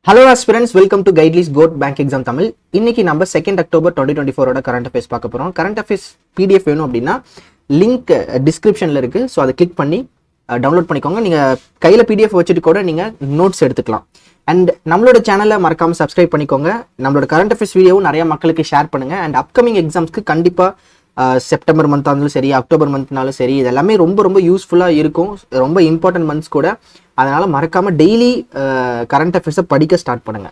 Hello aspirants, welcome to Guideless Goat Bank Exam Tamil. இன்னைக்கு நம்ம 2nd October 2024 ஓட current affairs பார்க்க போறோம். Current affairs PDF வேணும் அப்படின்னா லிங்க் டிஸ்கிரிப்ஷன்ல இருக்கு. ஸோ அதை கிளிக் பண்ணி டவுன்லோட் பண்ணிக்கோங்க. நீங்க கையில PDF வச்சுட்டு கூட நீங்க நோட்ஸ் எடுத்துக்கலாம். அண்ட் நம்மளோட சேனலை மறக்காம சப்ஸ்கிரைப் பண்ணிக்கோங்க. நம்மளோட current affairs வீடியோவும் நிறைய மக்களுக்கு ஷேர் பண்ணுங்க. அண்ட் அப்கமிங் எக்ஸாம்ஸ்க்கு கண்டிப்பா செப்டம்பர் மந்த் ஆனாலும் சரி, அக்டோபர் மந்த்னாலும் சரி, இது எல்லாமே ரொம்ப யூஸ்ஃபுல்லாக இருக்கும். ரொம்ப இம்பார்ட்டன்ட் மந்த்ஸ் கூட. அதனால மறக்காம டெய்லி கரண்ட் அஃபேர்ஸை படிக்க ஸ்டார்ட் பண்ணுங்க.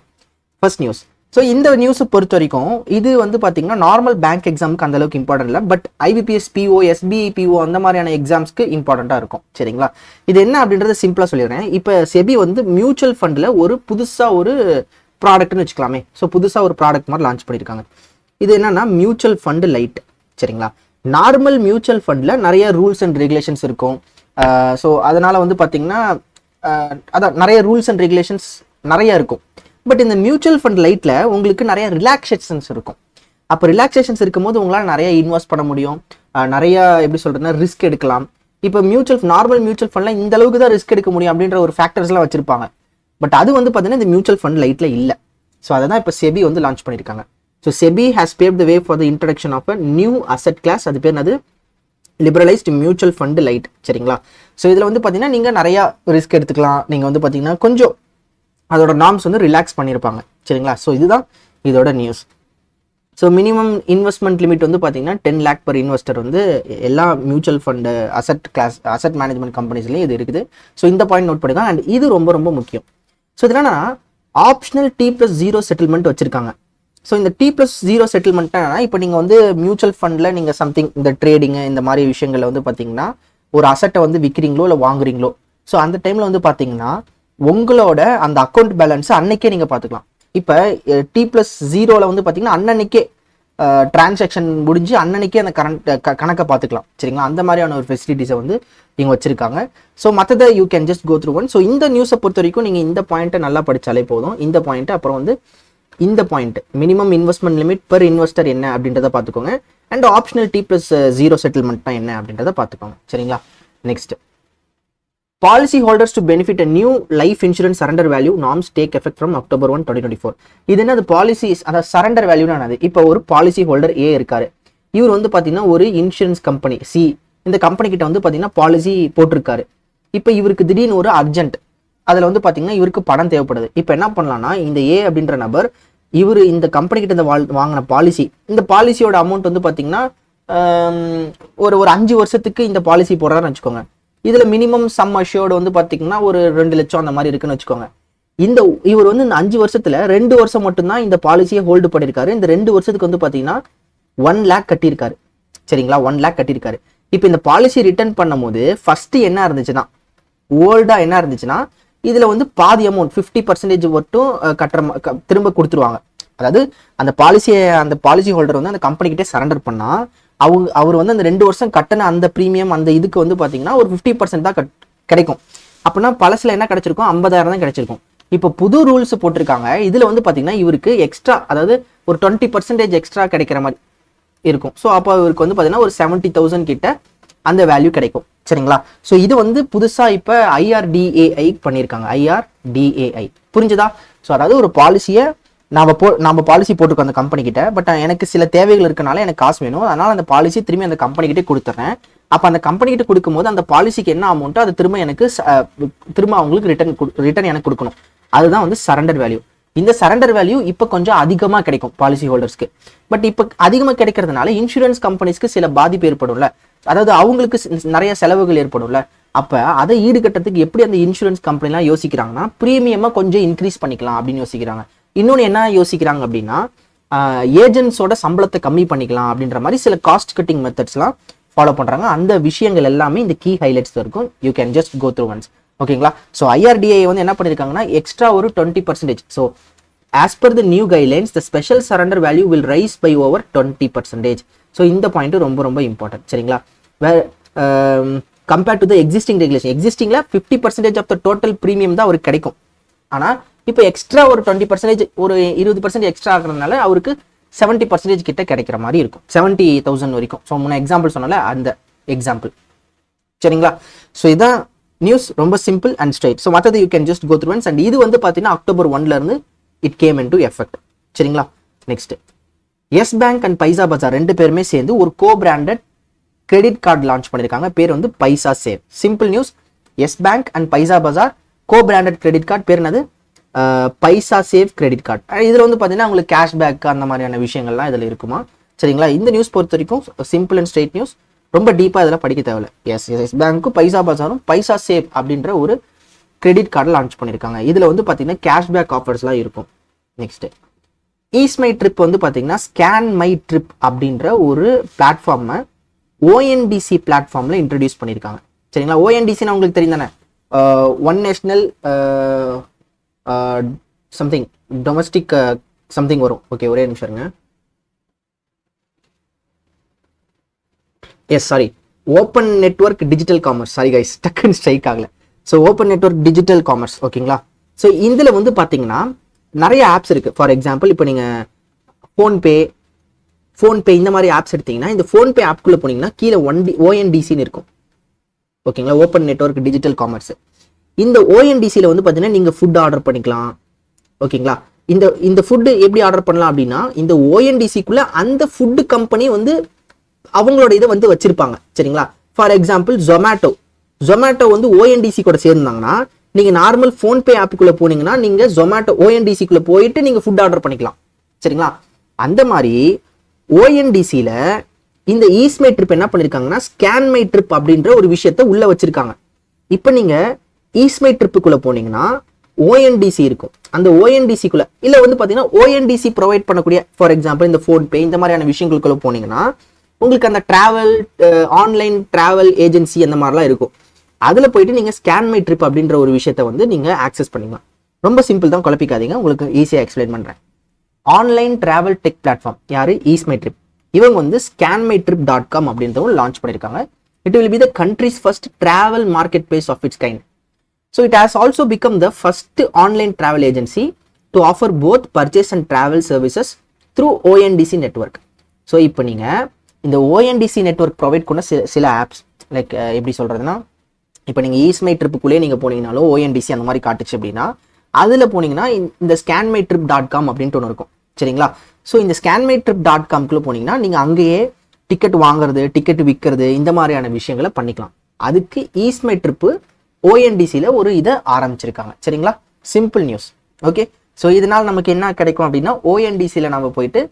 First news. ஸோ இந்த நியூஸை பொறுத்த வரைக்கும் இது வந்து பார்த்தீங்கன்னா நார்மல் பேங்க் எக்ஸாமுக்கு அந்த அளவுக்கு இம்பார்ட்டன்ட் இல்லை. But IBPS PO, SBI PO அந்த மாதிரியான எக்ஸாம்ஸ்க்கு இம்பார்ட்டண்ட்டாக இருக்கும். சரிங்களா? இது என்ன அப்படின்றத சிம்பிளாக சொல்லிடுறேன். இப்போ செபி வந்து மியூச்சுவல் ஃபண்டில் ஒரு புதுசாக ஒரு ப்ராடக்ட்னு வச்சுக்கலாமே. ஸோ புதுசாக ஒரு ப்ராடக்ட் மாதிரி லான்ச் பண்ணியிருக்காங்க. இது என்னன்னா மியூச்சுவல் ஃபண்டு லைட். சரிங்களா? நார்மல் மியூச்சுவல் ஃபண்டில் நிறைய ரூல்ஸ் அண்ட் ரெகுலேஷன்ஸ் இருக்கும். ஸோ அதனால வந்து பார்த்தீங்கன்னா அதான் நிறைய ரூல்ஸ் அண்ட் ரெகுலேஷன்ஸ் நிறைய இருக்கும். பட் இந்த மியூச்சுவல் ஃபண்ட் லைட்டில் உங்களுக்கு நிறைய ரிலாக்ஸேஷன்ஸ் இருக்கும். அப்போ ரிலாக்ஸேஷன்ஸ் இருக்கும்போது உங்களால் நிறைய இன்வெஸ்ட் பண்ண முடியும். நிறைய எப்படி சொல்கிறதுனா ரிஸ்க் எடுக்கலாம். இப்போ நார்மல் மியூச்சுவல் ஃபண்டில் இந்த அளவுக்கு தான் ரிஸ்க் எடுக்க முடியும் அப்படின்ற ஒரு ஃபேக்டர்ஸ்லாம் வச்சிருப்பாங்க. பட் அது வந்து பார்த்தீங்கன்னா இந்த மியூச்சுவல் ஃபண்ட் லைட்டில் இல்லை. ஸோ அதை தான் இப்போ செபி வந்து லான்ச் பண்ணியிருக்காங்க. So SEBI has paved the way for the introduction of a new asset class. அது பேர் அது லிபரலைஸ்டு மியூச்சுவல் ஃபண்டு லைட். சரிங்களா? ஸோ இதில் வந்து பார்த்தீங்கன்னா நீங்கள் நிறையா ரிஸ்க் எடுத்துக்கலாம். நீங்கள் வந்து பார்த்தீங்கன்னா கொஞ்சம் அதோட நார்ம்ஸ் வந்து ரிலாக்ஸ் பண்ணியிருப்பாங்க. சரிங்களா? ஸோ இதுதான் இதோட news. So minimum investment limit வந்து பார்த்தீங்கன்னா 10 lakh per இன்வெஸ்டர் வந்து எல்லா மியூச்சுவல் ஃபண்டு அசெட் மேனேஜ்மெண்ட் கம்பெனிஸ்லையும் இது இருக்குது. ஸோ இந்த பாயிண்ட் நோட் பண்ணிக்கலாம். அண்ட் இது ரொம்ப முக்கியம். ஸோ இது என்னன்னா ஆப்ஷனல் T+0 செட்டில்மெண்ட் வச்சிருக்காங்க. ஸோ இந்த T+0 செட்டில்மெண்ட்னா இப்போ நீங்கள் வந்து மியூச்சுவல் ஃபண்டில் நீங்கள் சம்திங் இந்த ட்ரேடிங்கு இந்த மாதிரி விஷயங்களில் வந்து பார்த்தீங்கன்னா ஒரு அசட்டை வந்து விற்கிறீங்களோ இல்லை வாங்குறீங்களோ, ஸோ அந்த டைமில் வந்து பார்த்தீங்கன்னா உங்களோட அந்த அக்கௌண்ட் பேலன்ஸை அன்னைக்கே நீங்கள் பார்த்துக்கலாம். இப்போ T+0 வந்து பார்த்தீங்கன்னா அன்னன்னைக்கே டிரான்சாக்ஷன் முடிஞ்சு அன்னன்னைக்கே அந்த கணக்கை பார்த்துக்கலாம். சரிங்களா? அந்த மாதிரியான ஒரு ஃபெசிலிட்டிஸை வந்து இவங்க வச்சிருக்காங்க. ஸோ மற்றதை you can just go through one. So இந்த நியூஸை பொறுத்த வரைக்கும் நீங்கள் இந்த பாயிண்ட்டை நல்லா படித்தாலே போதும். இந்த பாயிண்ட்டு அப்புறம் வந்து இந்த point minimum investment limit per investor என்ன அப்படின்றத பார்த்துக்கோங்க. அண்ட் ஆப்ஷனல் T+0 செட்டில்மெண்ட்னா என்ன அப்படின்றத பார்த்துக்கோங்க. சரிங்களா? Next, policy holders to benefit a new life insurance surrender value norms take effect from October 1, 2024. இது என்ன? அது பாலிசிஸ், அதாவது சரண்டர் வேல்யூன்னு என்னது? இப்போ ஒரு பாலிசி ஹோல்டர் ஏ இருக்காரு. இவர் வந்து பார்த்தீங்கன்னா ஒரு இன்சூரன்ஸ் கம்பெனி சி, இந்த கம்பெனி கிட்ட வந்து பார்த்தீங்கன்னா பாலிசி போட்டிருக்காரு. இப்போ இவருக்கு திடீர்னு ஒரு அர்ஜென்ட், அதில் வந்து பார்த்தீங்கன்னா இவருக்கு பணம் தேவைப்படுது. இப்போ என்ன பண்ணலாம்னா இந்த ஏ அப்படின்ற நபர் இவர் இந்த கம்பெனி கிட்ட இந்த வாங்கின பாலிசி, இந்த பாலிசியோட அமௌண்ட் வந்து பார்த்தீங்கன்னா ஒரு 5 வருஷத்துக்கு இந்த பாலிசி போடுறாருன்னு வச்சுக்கோங்க. இதில் மினிமம் சம் அஷ்யூர்டு வந்து பார்த்தீங்கன்னா ஒரு 2 லட்சம் அந்த மாதிரி இருக்குன்னு வச்சுக்கோங்க. இவர் வந்து இந்த 5 வருஷத்துல 2 வருஷம் மட்டும்தான் இந்த பாலிசியை ஹோல்டு பண்ணியிருக்காரு. இந்த 2 வருஷத்துக்கு வந்து பார்த்தீங்கன்னா 1 lakh கட்டியிருக்காரு. சரிங்களா? 1 lakh கட்டியிருக்காரு. இப்போ இந்த பாலிசி ரிட்டர்ன் பண்ணும்போது ஃபர்ஸ்ட் என்ன இருந்துச்சுன்னா ஓல்டா என்ன இருந்துச்சுன்னா இதுல வந்து பாதி அமௌண்ட் 50% மட்டும் திரும்ப கொடுத்துருவாங்க. அதாவது அந்த பாலிசி ஹோல்டர் வந்து அந்த கம்பெனி கிட்டே சரண்டர் பண்ணா அவர் வந்து அந்த 2 வருஷம் கட்டின அந்த ப்ரீமியம் அந்த இதுக்கு வந்து பாத்தீங்கன்னா ஒரு 50% தான் கிடைக்கும். அப்படின்னா பழசுல என்ன கிடைச்சிருக்கும்? 50,000 தான் கிடைச்சிருக்கும். இப்போ புது ரூல்ஸ் போட்டிருக்காங்க. இதுல வந்து பாத்தீங்கன்னா இவருக்கு எக்ஸ்ட்ரா, அதாவது ஒரு 20% எக்ஸ்ட்ரா கிடைக்கிற மாதிரி இருக்கும். ஸோ அப்போ இவருக்கு வந்து பாத்தீங்கன்னா ஒரு 70,000 கிட்ட அந்த வேல்யூ கிடைக்கும். சரிங்களா? ஸோ இது வந்து புதுசா இப்போ IRDAI பண்ணியிருக்காங்க. IRDAI புரிஞ்சுதா? ஸோ அதாவது ஒரு பாலிசியை நம்ம பாலிசி போட்டிருக்கோம் அந்த கம்பெனி கிட்ட. பட் எனக்கு சில தேவைகள் இருக்கனால எனக்கு காசு வேணும், அதனால அந்த பாலிசி திரும்பி அந்த கம்பெனி கிட்டே கொடுத்துறேன். அப்போ அந்த கம்பெனி கிட்ட கொடுக்கும்போது அந்த பாலிசிக்கு என்ன அமௌண்ட்டோ அது திரும்ப அவங்களுக்கு ரிட்டர்ன் எனக்கு கொடுக்கணும். அதுதான் வந்து சரண்டர் வேல்யூ. இந்த சரண்டர் வேல்யூ இப்போ கொஞ்சம் அதிகமாக கிடைக்கும் பாலிசி ஹோல்டர்ஸ்க்கு. பட் இப்போ அதிகமாக கிடைக்கிறதுனால இன்சூரன்ஸ் கம்பெனிஸ்க்கு சில பாதிப்பு ஏற்படும்ல, அதாவது அவங்களுக்கு நிறைய செலவுகள் ஏற்படும்ல. அப்போ அதை ஈடுகட்டுறதுக்கு எப்படி அந்த இன்சூரன்ஸ் கம்பெனிலாம் யோசிக்கிறாங்கன்னா ப்ரீமியமாக கொஞ்சம் இன்க்ரீஸ் பண்ணிக்கலாம் அப்படின்னு யோசிக்கிறாங்க. இன்னொன்று என்ன யோசிக்கிறாங்க அப்படின்னா ஏஜென்ட்ஸோட சம்பளத்தை கம்மி பண்ணிக்கலாம் அப்படின்ற மாதிரி சில காஸ்ட் கட்டிங் மெத்தட்ஸ்லாம் ஃபாலோ பண்ணுறாங்க. அந்த விஷயங்கள் எல்லாமே இந்த கீ ஹைலைட்ஸ் இருக்கும். You can just go through once. ஓகேங்களா? ஸோ IRDAI வந்து என்ன பண்ணியிருக்காங்கன்னா எக்ஸ்ட்ரா ஒரு 20%. So as per the new guidelines the special surrender value will rise by over 20%. So இந்த பாயிண்ட் ரொம்ப இம்பார்ட்டன்ட். சரிங்களா? Compared to the existing regulation, எக்ஸிஸ்டிங்ல 50% of the total premium தான் அவருக்கு கிடைக்கும். ஆனால் இப்போ எக்ஸ்ட்ரா ஒரு 20%, ஒரு 20% எக்ஸ்ட்ரா ஆகிறதுனால அவருக்கு 70% கிட்ட கிடைக்கிற மாதிரி இருக்கும். 70,000 வரைக்கும். ஸோ முன்ன எக்ஸாம்பிள் சொன்னால அந்த எக்ஸாம்பிள். சரிங்களா? ஸோ இதான் நியூஸ் ரொம்ப சிம்பிள் அண்ட் ஸ்ட்ரைட். ஸோ மற்றது you can just go through once. And இது வந்து பார்த்தீங்கன்னா October 1 இருந்து it came in to effect. சரிங்களா? Next, Yes Bank and Paisabazaar ரெண்டு பேருமே சேர்ந்து ஒரு co branded credit card launch பண்ணியிருக்காங்க. பேர் வந்து Paisa Save. Simple news, Yes Bank and Paisabazaar co branded credit card பேர் என்னது? Paisa Save credit card. இதில் வந்து பார்த்தீங்கன்னா உங்களுக்கு கேஷ்பேக் அந்த மாதிரியான விஷயங்கள்லாம் இதில் இருக்குமா? சரிங்களா? இந்த நியூஸ் பொறுத்த வரைக்கும் சிம்பிள் அண்ட் ஸ்ட்ரெயிட் நியூஸ், ரொம்ப டீப்பாக இதெல்லாம் படிக்க தேவையில்ல. எஸ் பேங்க்கும் பைசா பஜாரும் பைசா சேவ் அப்படின்ற ஒரு கிரெடிட் கார்டு லான்ச் பண்ணியிருக்காங்க. இதில் வந்து பார்த்தீங்கன்னா கேஷ்பேக் ஆஃபர்ஸ்லாம் இருக்கும். நெக்ஸ்ட், ஈஸ்மை ட்ரிப் வந்து பார்த்தீங்கன்னா ஸ்கேன் மை ட்ரிப் அப்படின்ற ஒரு பிளாட்ஃபார்மை ஓஎன்டிசி பிளாட்ஃபார்மில் இன்ட்ரடியூஸ் பண்ணியிருக்காங்க. சரிங்களா? ஓஎன்டிசின்னு உங்களுக்கு தெரியும் தானே? One national something domestic something வரும். ஓகே, ஒரே நிமிஷம் இருங்க. Yes sorry, open network digital commerce. Sorry guys, டக்குன்னு ஸ்ட்ரைக் ஆகல. So open network digital commerce. ஓகேங்களா? ஸோ இதில் வந்து பார்த்தீங்கன்னா நிறைய ஆப்ஸ் இருக்குது. ஃபார் எக்ஸாம்பிள் இப்போ நீங்கள் ஃபோன்பே இந்த மாதிரி ஆப்ஸ் எடுத்தீங்கன்னா, இந்த ஃபோன்பே ஆப்குள்ளே போனீங்கன்னா கீழே ஓஎன்டிசின்னு இருக்கும். ஓகேங்களா? Open network digital commerce. இந்த ஓஎன்டிசியில் வந்து பார்த்தீங்கன்னா நீங்கள் ஃபுட் ஆர்டர் பண்ணிக்கலாம். ஓகேங்களா? இந்த ஃபுட்டு எப்படி ஆர்டர் பண்ணலாம் அப்படின்னா, இந்த ஓஎன்டிசிக்குள்ளே அந்த ஃபுட்டு கம்பெனி வந்து அவங்களோட இதை வந்து வச்சிருப்பாங்க. சரிங்களா? ஃபார் எக்ஸாம்பிள் ஜொமேட்டோ வந்து ஓஎன்டிசி கூட சேர்ந்தாங்கன்னா, நீங்கள் நார்மல் ஃபோன்பே ஆப்புக்குள்ளே போனீங்கன்னா நீங்கள் ஜொமேட்டோ ஓஎன்டிசிக்குள்ளே போயிட்டு நீங்கள் ஃபுட் ஆர்டர் பண்ணிக்கலாம். சரிங்களா? அந்த மாதிரி ஓஎன்டிசியில் இந்த ஈஸ்மை ட்ரிப் என்ன பண்ணியிருக்காங்கன்னா ஸ்கேன் மை ட்ரிப் அப்படின்ற ஒரு விஷயத்த உள்ள வச்சிருக்காங்க. இப்போ நீங்கள் ஈஸ்மை ட்ரிப்புக்குள்ளே போனீங்கன்னா ஓஎன்டிசி இருக்கும். அந்த ஓஎன்டிசிக்குள்ள இல்லை வந்து பார்த்தீங்கன்னா ஓஎன்டிசி ப்ரொவைட் பண்ணக்கூடிய ஃபார் எக்ஸாம்பிள் இந்த ஃபோன்பே இந்த மாதிரியான விஷயங்களுக்குள்ள போனீங்கன்னா உங்களுக்கு அந்த டிராவல் ஆன்லைன் டிராவல் ஏஜென்சி அந்த மாதிரிலாம் இருக்கும். அதில் போயிட்டு நீங்கள் ஸ்கேன் மை ட்ரிப் அப்படின்ற ஒரு விஷயத்த வந்து நீங்கள் ஆக்சஸ் பண்ணிக்கலாம். ரொம்ப சிம்பிள் தான், குழப்பிக்காதீங்க, உங்களுக்கு ஈஸியாக எக்ஸ்பிளைன் பண்ணுறேன். ஆன்லைன் டிராவல் டெக் பிளாட்ஃபார்ம் யார்? Ease My Trip. இவங்க வந்து scanmytrip.com அப்படின்றவங்க லான்ச் பண்ணியிருக்காங்க. It will be the country's first travel market place of its kind. So it has also become the first online travel agency to offer both purchase and travel services through ONDC network. So இப்போ நீங்கள் இந்த ONDC network provide பண்ண சில apps like எப்படி சொல்கிறதுனா, இப்போ நீங்கள் ஈஸ்மை ட்ரிப்புக்குள்ளேயே நீங்கள் போனீங்கனாலும் ஓஎன்டிசி அந்த மாதிரி காட்டுச்சு அப்படின்னா அதில் போனீங்கன்னா இந்த scanmytrip.com அப்படின்ட்டு ஒன்று இருக்கும். சரிங்களா? ஸோ இந்த scanmytrip.comக்குள்ளே போனீங்கன்னா நீங்கள் அங்கேயே டிக்கெட் வாங்குறது, டிக்கெட் விற்கிறது, இந்த மாதிரியான விஷயங்களை பண்ணிக்கலாம். அதுக்கு ஈஸ்மை ட்ரிப்பு ஓஎன்டிசியில் ஒரு இதை ஆரம்பிச்சிருக்காங்க. சரிங்களா? Simple news. ஓகே, ஸோ இதனால் நமக்கு என்ன கிடைக்கும் அப்படின்னா, ஓஎன்டிசியில் நம்ம போயிட்டு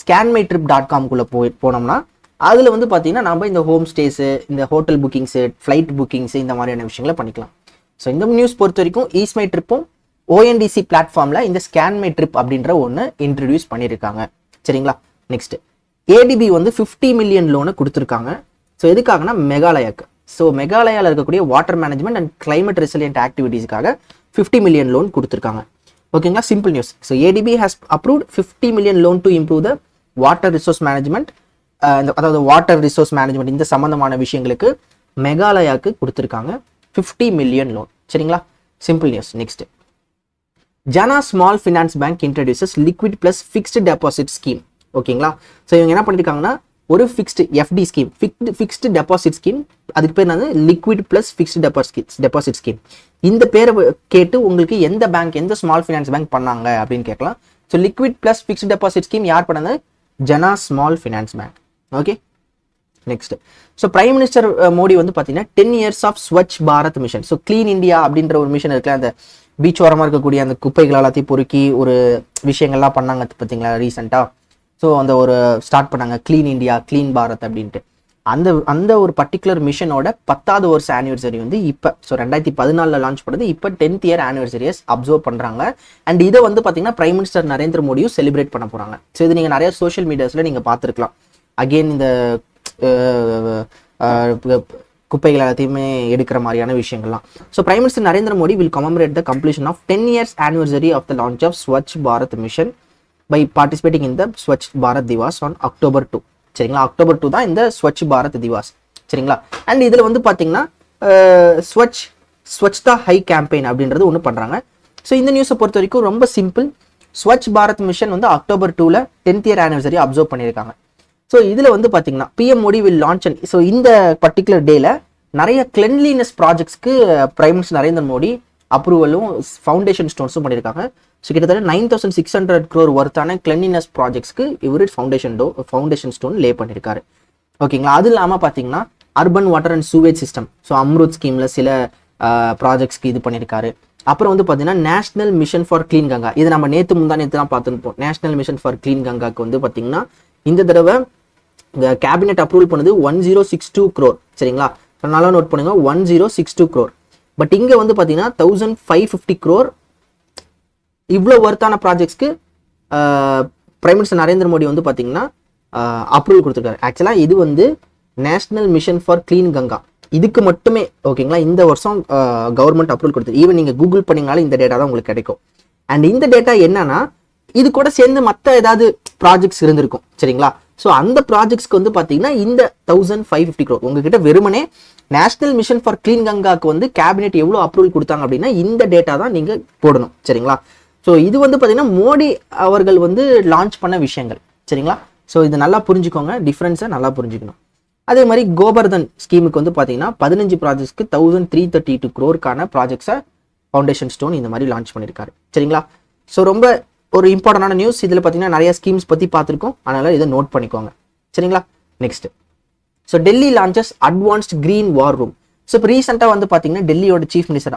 scanmytrip.comக்குள்ளே போனோம்னா அதில் வந்து பார்த்தீங்கன்னா நம்ம இந்த ஹோம் ஸ்டேஸு, இந்த ஹோட்டல் புக்கிங்ஸு, ஃப்ளைட் புக்கிங்ஸு, இந்த மாதிரியான விஷயங்களை பண்ணிக்கலாம். ஸோ இந்த நியூஸ் பொறுத்த வரைக்கும் ஈஸ்மை ட்ரிப்பும் ஓஎன்டிசி பிளாட்ஃபார்மில் இந்த ஸ்கேன் மை ட்ரிப் அப்படின்ற ஒன்று இன்ட்ரடியூஸ் பண்ணியிருக்காங்க. சரிங்களா? நெக்ஸ்ட், ஏடிபி வந்து 50 மில்லியன் லோனை கொடுத்துருக்காங்க. ஸோ எதுக்காகனா மெகாலயாக்கு. ஸோ மெகாலயாவில் இருக்கக்கூடிய water management and climate resilient ஆக்டிவிட்டீஸ்க்காக 50 மில்லியன் லோன் கொடுத்துருக்காங்க. ஓகேங்களா? சிம்பிள் news. So ADB has approved 50 million loan to improve the water resource management, அதாவது வாட்டர் ரிசோர்ஸ் மேனேஜ்மெண்ட் இந்த சம்பந்தமான விஷயங்களுக்கு மெகாலயாக்கு கொடுத்துருக்காங்க 50 மில்லியன் லோன். சரிங்களா? Simple news. Next, Jana small finance bank introduces liquid plus fixed deposit scheme. ஓகேங்களா? ஸோ இவங்க என்ன பண்ணியிருக்காங்கன்னா ஒரு fixed FD scheme, fixed deposit scheme, அதுக்கு பேர் என்னது liquid plus fixed deposit scheme. இந்த பேரை கேட்டு உங்களுக்கு எந்த பேங்க், எந்த ஸ்மால் ஃபினான்ஸ் பேங்க் பண்ணாங்க அப்படின்னு கேட்கலாம். So liquid plus fixed deposit scheme யார் பண்ணது? Jana small finance bank. Okay, next, so prime minister Modi வந்து பார்த்தீங்கன்னா 10 years of Swachh Bharat mission. So clean India அப்படின்ற ஒரு மிஷன் இருக்குல்ல, அந்த பீச் ஓரமாக இருக்கக்கூடிய அந்த குப்பைகள் எல்லாத்தையும் பொறுக்கி ஒரு விஷயங்கள்லாம் பண்ணாங்க பார்த்தீங்களா ரீசெண்டாக. ஸோ அந்த ஒரு ஸ்டார்ட் பண்ணாங்க கிளீன் இந்தியா, கிளீன் பாரத் அப்படின்ட்டு. அந்த ஒரு பர்டிகுலர் மிஷனோட 10வது வருஷ ஆனிவர்சரி வந்து இப்போ, ஸோ 2014 லான்ச் பண்ணது, இப்போ 10th இயர் ஆனிவர்சரியை அப்சர்வ் பண்ணுறாங்க. அண்ட் இதை வந்து பார்த்தீங்கன்னா பிரைம் மினிஸ்டர் நரேந்திர மோடியும் செலிப்ரேட் பண்ண போகிறாங்க. ஸோ இது நீங்கள் நிறைய சோஷியல் மீடியாஸில் நீங்கள் பார்த்துருக்கலாம். அகெயின் இந்த குப்பைகள் எல்லாத்தையுமே எடுக்கிற மாதிரியான விஷயங்கள்லாம். So prime minister Narendra Modi will commemorate the completion of 10 years anniversary of the launch of Swachh Bharat mission by participating in the Swachh Bharat Diwas on October 2. சரிங்களா? October 2 தான் இந்த ஸ்வச் பாரத் திவாஸ். சரிங்களா? அண்ட் இதில் வந்து பார்த்தீங்கன்னா ஸ்வச்தா ஹை கேம்பெயின் அப்படின்றது ஒன்று பண்ணுறாங்க. ஸோ இந்த நியூஸை பொறுத்த வரைக்கும் ரொம்ப சிம்பிள். ஸ்வச் பாரத் மிஷன் வந்து October 2ல 10th இயர் ஆனிவர்சரி அப்சர்வ் பண்ணியிருக்காங்க. ஸோ இதில் வந்து பார்த்தீங்கன்னா PM Modi will launch so இந்த பர்டிகுலர் டேல நிறைய கிளென்லினஸ் ப்ராஜெக்ட்ஸ்க்கு பிரைம் மினிஸ்டர் நரேந்திர மோடி அப்ரூவலும் ஃபவுண்டேஷன் ஸ்டோன்ஸும் பண்ணியிருக்காங்க. ஸோ கிட்டத்தட்ட 9600 crore ஒர்த்தான கிளென்லினஸ் ப்ராஜெக்ட்ஸ்க்கு இவர் ஃபவுண்டேஷன் ஸ்டோன் லே பண்ணியிருக்காரு. ஓகேங்களா. அது இல்லாமல் பார்த்தீங்கன்னா urban water and sewage system, so Amrut ஸ்கீமில் சில ப்ராஜெக்ட்ஸ்க்கு இது பண்ணியிருக்காரு. அப்புறம் வந்து பார்த்தீங்கன்னா national mission for clean Ganga, இது நம்ம நேற்று தான் பார்த்துருப்போம். நேஷனல் மிஷன் ஃபார் கிளீன் கங்காக்கு வந்து பார்த்தீங்கன்னா இந்த தடவை கேபினெட் அப்ரூவல் பண்ணது 1062 crore. சரிங்களா. நல்லா நோட் பண்ணுங்க, 1062 crore. பட் இங்கே வந்து பார்த்தீங்கன்னா 1550 crore இவ்வளோ ஒர்த்தான ப்ராஜெக்ட்ஸ்க்கு பிரைம் மினிஸ்டர் நரேந்திர மோடி வந்து பார்த்தீங்கன்னா அப்ரூவல் கொடுத்துருக்காரு. ஆக்சுவலாக இது வந்து national mission for clean Ganga இதுக்கு மட்டுமே. ஓகேங்களா. இந்த வருஷம் கவர்மெண்ட் அப்ரூவல் கொடுத்து, ஈவன் நீங்கள் கூகுள் பண்ணிங்கனாலும் இந்த டேட்டா தான் உங்களுக்கு கிடைக்கும். அண்ட் இந்த டேட்டா என்னன்னா இது கூட சேர்ந்து மற்ற ஏதாவது ப்ராஜெக்ட்ஸ் இருந்திருக்கும். சரிங்களா. ஸோ அந்த ப்ராஜெக்ட்ஸ்க்கு வந்து பார்த்தீங்கன்னா இந்த 1550 crore உங்ககிட்ட வெறுமனே நேஷனல் மிஷன் ஃபார் கிளீன் கங்காக்கு வந்து கேபினெட் எவ்வளோ அப்ரூவல் கொடுத்தாங்க அப்படின்னா இந்த டேட்டா தான் நீங்கள் போடணும். சரிங்களா. ஸோ இது வந்து பார்த்தீங்கன்னா மோடி அவர்கள் வந்து லான்ச் பண்ண விஷயங்கள். சரிங்களா. ஸோ இது நல்லா புரிஞ்சுக்கோங்க, டிஃப்ரென்ஸை நல்லா புரிஞ்சுக்கணும். அதே மாதிரி கோபர்தன் ஸ்கீமுக்கு வந்து பார்த்தீங்கன்னா 15 ப்ராஜெக்ட்ஸ்க்கு 1332 crore ப்ராஜெக்ட்ஸை ஃபவுண்டேஷன் ஸ்டோன் இந்த மாதிரி லான்ச் பண்ணியிருக்காரு. சரிங்களா. ஸோ ரொம்ப ஒரு இம்பார்ட்டண்டான நியூஸ். இதில் பார்த்தீங்கன்னா நிறைய ஸ்கீம்ஸ் பற்றி பார்த்துருக்கோம், அதனால் இதை நோட் பண்ணிக்கோங்க. சரிங்களா. Next, so Delhi launches advanced green வார் ரூம். ஸோ இப்போ ரீசெண்டாக வந்து பார்த்தீங்கன்னா டெல்லியோட சீஃப் மினிஸ்டர்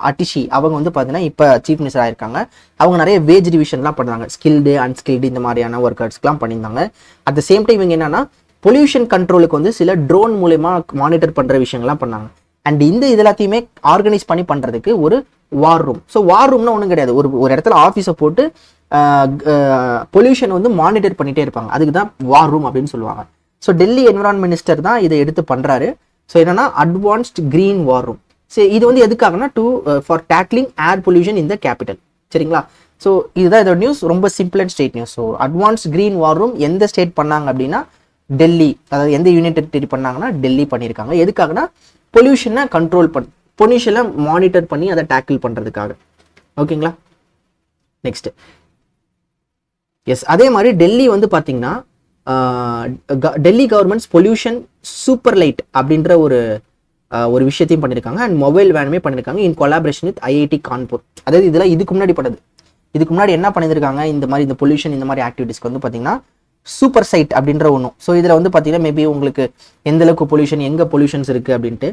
அட்டிஷி அவங்க வந்து பார்த்தீங்கன்னா இப்போ சீஃப் மினிஸ்டர் ஆயிருக்காங்க. அவங்க நிறைய வேஜ் டிவிஷன்லாம் பண்ணுறாங்க, ஸ்கில்டு அன்ஸ்கில்டு இந்த மாதிரியான ஒர்க்கர்ஸ்க்குலாம் பண்ணியிருந்தாங்க. அட் த சேம் டைம் இவங்க என்னன்னா பொல்யூஷன் கண்ட்ரோலுக்கு வந்து சில ட்ரோன் மூலயமா மானிட்டர் பண்ணுற விஷயங்கள்லாம் பண்ணாங்க. அண்ட் இந்த இது எல்லாத்தையுமே ஆர்கனைஸ் பண்ணி பண்ணுறதுக்கு ஒரு வார் ரூம். ஸோ வார் ரூம்னா ஒன்றும் கிடையாது, ஒரு இடத்துல ஆஃபீஸை போட்டு பொல்யூஷன் வந்து மானிட்டர் பண்ணிகிட்டே இருப்பாங்க, அதுக்கு தான் வார் ரூம் அப்படின்னு சொல்லுவாங்க. ஸோ டெல்லி என்விரான்மெண்ட் மினிஸ்டர் தான் இதை எடுத்து பண்ணுறாரு. ஸோ என்னன்னா அட்வான்ஸ்ட் கிரீன் வார் ரூம். சரி, இது வந்து எதுக்காகனா for tackling air pollution in the capital. சரிங்களா. ஸோ இதுதான் இதோட நியூஸ், ரொம்ப simple and state news. So advanced green war room எந்த ஸ்டேட் பண்ணாங்க அப்படின்னா டெல்லி, அதாவது எந்த யூனியன் டெரிட்டரி பண்ணாங்கன்னா டெல்லி பண்ணியிருக்காங்க. எதுக்காகனா பொல்யூஷனை கண்ட்ரோல் பொல்யூஷனை மானிட்டர் பண்ணி அதை டேக்கிள் பண்ணுறதுக்காக. ஓகேங்களா. நெக்ஸ்ட், எஸ், அதே மாதிரி டெல்லி வந்து பார்த்தீங்கன்னா Delhi governments pollution super light அப்படின்ற ஒரு விஷயத்தையும் பண்ணியிருக்காங்க. அண்ட் மொபைல் வேனுமே பண்ணியிருக்காங்க இன் கொலாபரேஷன் வித் ஐஐடி கான்பூர். அதாவது இதெல்லாம் இதுக்கு முன்னாடி பண்ணது. இதுக்கு முன்னாடி என்ன பண்ணியிருக்காங்க, இந்த மாதிரி இந்த பொல்யூஷன் இந்த மாதிரி ஆக்டிவிட்டிஸ்க்கு வந்து பார்த்தீங்கன்னா சூப்பர் சைட் அப்படின்ற ஒன்றும். ஸோ இதில் வந்து பார்த்தீங்கன்னா மேபி உங்களுக்கு எந்த அளவுக்கு பொல்யூஷன், எங்கே பொல்யூஷன்ஸ் இருக்குது அப்படின்ட்டு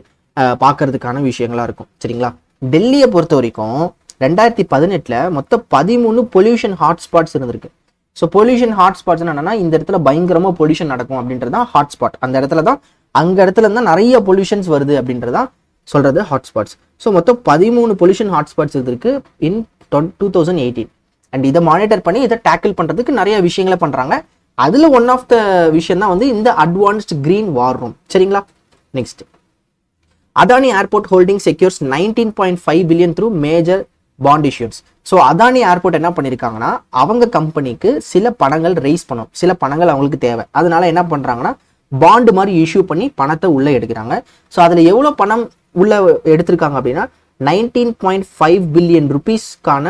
பார்க்கறதுக்கான விஷயங்களா இருக்கும். சரிங்களா. டெல்லியை பொறுத்த வரைக்கும் 2018 மொத்தம் 13 பொல்யூஷன் ஹாட்ஸ்பாட்ஸ் இருந்திருக்கு. ஸோ பொல்யூஷன் ஹாட்ஸ்பாட்ஸ் என்னன்னா இந்த இடத்துல பயங்கரமாக பொல்யூஷன் நடக்கும் அப்படின்றது தான் ஹாட்ஸ்பாட். அந்த இடத்துல தான் இருந்தால் நிறைய பொல்யூஷன்ஸ் வருது அப்படின்றதான் சொல்றது ஹாட்ஸ்பாட்ஸ். ஸோ மொத்தம் 13 பொல்யூஷன் ஹாட்ஸ்பாட்ஸ் இருக்கு இன் 2018. அண்ட் இதை மானிட்டர் பண்ணி இதை டேக்கிள் பண்ணுறதுக்கு நிறைய விஷயங்களை பண்ணுறாங்க. அதில் ஒன் ஆஃப் த விஷயம் தான் வந்து இந்த அட்வான்ஸ்ட் கிரீன் வார் ரூம். சரிங்களா. Next, Adani airport holding secures 19.5 billion through major bond issues. So Adani airport என்ன பண்ணியிருக்காங்கன்னா அவங்க கம்பெனிக்கு சில பணங்கள் ரைஸ் பண்ணும், சில பணங்கள் அவங்களுக்கு தேவை. அதனால என்ன பண்ணுறாங்கன்னா பாண்டு மாதிரி இஷ்யூ பண்ணி பணத்தை உள்ளே எடுக்கிறாங்க. ஸோ அதில் எவ்வளோ பணம் உள்ள எடுத்திருக்காங்க அப்படின்னா 19.5 billion rupeesக்கான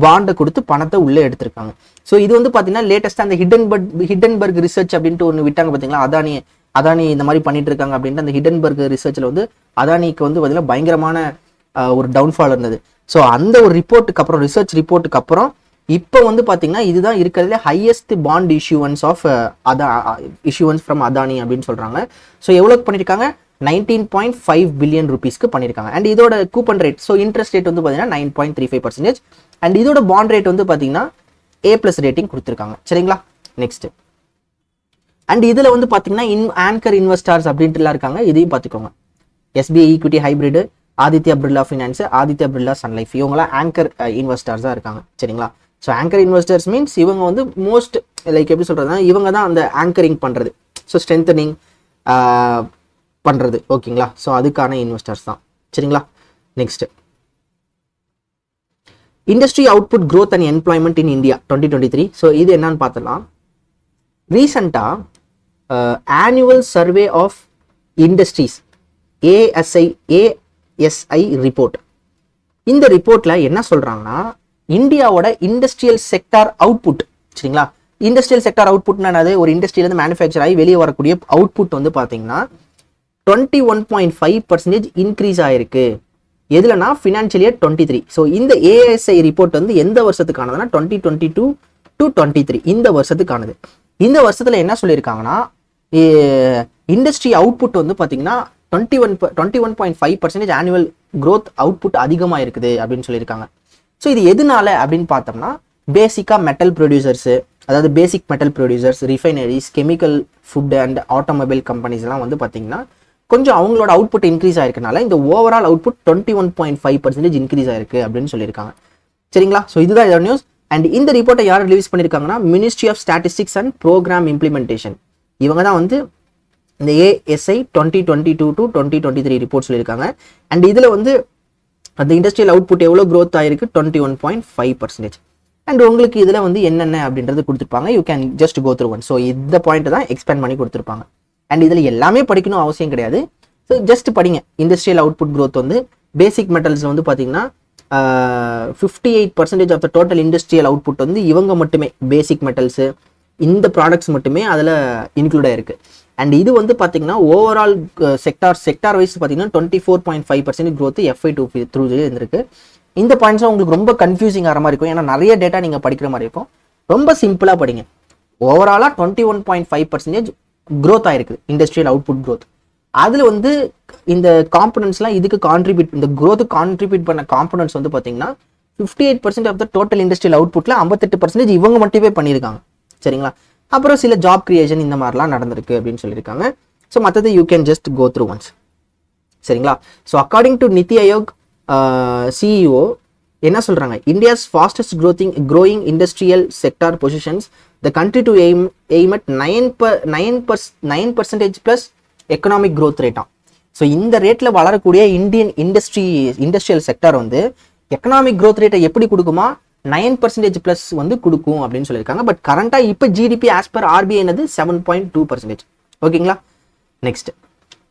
பாண்டை கொடுத்து பணத்தை உள்ளே எடுத்திருக்காங்க. ஸோ இது வந்து பார்த்தீங்கன்னா லேட்டஸ்ட்டாக அந்த ஹிடன்பர்க் ரிசர்ச் அப்படின்ட்டு ஒன்று விட்டாங்க பார்த்தீங்களா. அதானி இந்த மாதிரி பண்ணிட்டு இருக்காங்க அப்படின்ட்டு அந்த ஹிடன்பர்க் ரிசர்ச்சில் வந்து அதானிக்கு வந்து பார்த்தீங்கன்னா பயங்கரமான ஒரு டவுன்ஃபால் இருந்தது. ஸோ அந்த ஒரு ரிப்போர்ட்டுக்கு அப்புறம், ரிசர்ச் ரிப்போர்ட்டுக்கு அப்புறம் இப்போ வந்து பார்த்தீங்கன்னா இதுதான் இருக்கிறதுல highest bond issuance from Adani அப்படின்னு சொல்கிறாங்க. ஸோ எவ்வளோக்கு பண்ணியிருக்காங்க, 19.5 billion rupeesக்கு பண்ணியிருக்காங்க. அண்ட் இதோட coupon rate, so interest rate வந்து பார்த்தீங்கன்னா 9.35%. அண்ட் இதோட பாண்ட் ரேட் வந்து பார்த்தீங்கன்னா A+ ரேட்டிங் கொடுத்துருக்காங்க. சரிங்களா. நெக்ஸ்ட், அண்ட் இதில் வந்து பார்த்தீங்கன்னா ஆங்கர் இன்வெஸ்டர்ஸ் அப்படின்ட்டுலாம் இருக்காங்க, இதையும் பார்த்துக்கோங்க. SBI equity hybrid, Aditya Birla finance, Aditya Birla Sun Life, இவங்களாம் ஆங்கர் இன்வெஸ்டர்ஸாக இருக்காங்க. சரிங்களா. ஸோ ஆங்கர் இன்வெஸ்டர்ஸ் மீன்ஸ் இவங்க வந்து மோஸ்ட் லைக் எப்படி சொல்கிறதுனா இவங்க தான் அந்த ஆங்கரிங் பண்ணுறது, ஸோ ஸ்ட்ரென்தனிங் பண்ணுறது. ஓகேங்களா. ஸோ அதுக்கான இன்வெஸ்டர்ஸ் தான். சரிங்களா. Next, industry output growth and employment in India 2023. So இது என்னன்னு பார்த்தலாம். ரீசெண்டாக annual survey of industries ASI report. இந்த ரிப்போர்ட்டில் என்ன சொல்கிறாங்கன்னா இந்தியாவோட இண்டஸ்ட்ரியல் செக்டார் அவுட்புட். சரிங்களா. இண்டஸ்ட்ரியல் செக்டார் அவுட்புட்னா ஒரு இண்டஸ்ட்ரியிலேருந்து மேனுஃபேக்சர் ஆகி வெளியே வரக்கூடிய அவுட்புட் வந்து பார்த்தீங்கன்னா 21.5% இன்க்ரீஸ் ஆயிருக்கு. எதுலனா ஃபினான்ஷியல் இயர் 23. ஸோ இந்த ஏஎஸ்ஐ ரிப்போர்ட் வந்து எந்த வருஷத்துக்கானதுன்னா 2022 to 23 இந்த வருஷத்துக்கானது. இந்த வருஷத்துல என்ன சொல்லியிருக்காங்கன்னா இண்டஸ்ட்ரி அவுட்புட் வந்து பார்த்தீங்கன்னா 21.5% ஆனுவல் growth அவுட்புட் அதிகமாக இருக்குது அப்படின்னு சொல்லியிருக்காங்க. ஸோ இது எதனால அப்படின்னு பார்த்தோம்னா பேசிக்காக மெட்டல் ப்ரொடியூசர்ஸு, அதாவது basic metal producers, refineries, chemical, food and automobile கம்பெனிஸ்லாம் வந்து பார்த்தீங்கன்னா கொஞ்சம் அவங்களோட அவுட்புட் இன்க்ரீஸ் ஆயிருக்கனால இந்த ஓவரால் அவுட்புட் 21.5% இன்க்ரீஸ் ஆயிருக்கு அப்படின்னு சொல்லியிருக்காங்க. சரிங்களா? ஸோ இதுதான் இதோட நியூஸ். அண்ட் இந்த ரிப்போர்ட்டை யார் ரிலீஸ் பண்ணியிருக்காங்கன்னா ministry of statistics and program implementation. இவங்க தான் வந்து இந்த ஏஎஸ்ஐ 2022 to 2023 ரிப்போர்ட் சொல்லியிருக்காங்க. அண்ட் இதில் வந்து அந்த இண்டஸ்ட்ரியல் அவுட்புட் எவ்வளோ க்ரோத் ஆயிருக்கு 21.5%. அண்ட் உங்களுக்கு இதில் வந்து என்னென்ன அப்படின்றது கொடுத்துருப்பாங்க. You can just go through one. So இந்த பாயிண்ட் தான் எக்ஸ்பேண்ட் பண்ணி கொடுத்துருப்பாங்க. அண்ட் இதில் எல்லாமே படிக்கணும் அவசியம் கிடையாது. ஸோ ஜஸ்ட் படிங்க. இண்டஸ்ட்ரியல் அவுட்புட் க்ரோத் வந்து பேசிக் மெட்டல்ஸ் வந்து பார்த்தீங்கன்னா 58% of the total industrial output வந்து இவங்க மட்டுமே பேசிக் மெட்டல்ஸு இந்த ப்ராடக்ட்ஸ் மட்டுமே அதில் இன்க்ளூட் ஆயிருக்கு. அண்ட் இது வந்து பார்த்தீங்கன்னா ஓவரால் செக்டார் வைஸ் பார்த்தீங்கன்னா 24.5% க்ரோத் FY23 இருந்திருக்கு. இந்த பாயிண்ட்ஸும் உங்களுக்கு ரொம்ப கன்ஃபியூசிங் ஆகிற மாதிரி இருக்கும். ஏன்னா நிறைய டேட்டா நீங்கள் படிக்கிற மாதிரி இருக்கும். ரொம்ப சிம்பிளாக படிங்க. ஓவராலாக 21.5% க்ரோத் ஆயிருக்கு இண்டஸ்ட்ரியல் அவுட்புட் க்ரோத். அதில் வந்து இந்த காம்பனன்ட்ஸ்லாம் இதுக்கு கான்ட்ரிபியூட், இந்த க்ரோத்து கான்ட்ரிபியூட் பண்ண காம்பனன்ட்ஸ் வந்து பார்த்தீங்கன்னா 58% ஆஃப் த டோட்டல் இண்டஸ்ட்ரியல் அவுட்புட்டில் 58% இவங்க மட்டுமே பண்ணியிருக்காங்க. சரிங்களா? அப்புறம் சில ஜாப் கிரியேஷன் இந்த மாதிரிலாம் நடந்திருக்கு அப்படின்னு சொல்லியிருக்காங்க. ஸோ மற்றது you can just go through once. சரிங்களா? So according to NITI Aayog CEO என்ன சொல்றாங்க, India's fastest growing industrial sector positions the country to aim at 9% plus economic growth ரேட்டாம். ஸோ இந்த ரேட்டில் வளரக்கூடிய இந்தியன் இண்டஸ்ட்ரியல் செக்டார் வந்து எக்கனாமிக் க்ரோத் ரேட்டை எப்படி கொடுக்குமா 9% ப்ளஸ் வந்து கொடுக்கும் அப்படின்னு சொல்லியிருக்காங்க. பட் கரண்டாக இப்போ ஜிடிபி ஆஸ் பர் ஆர்பிஐ என்னது 7.2%. ஓகேங்களா? Next,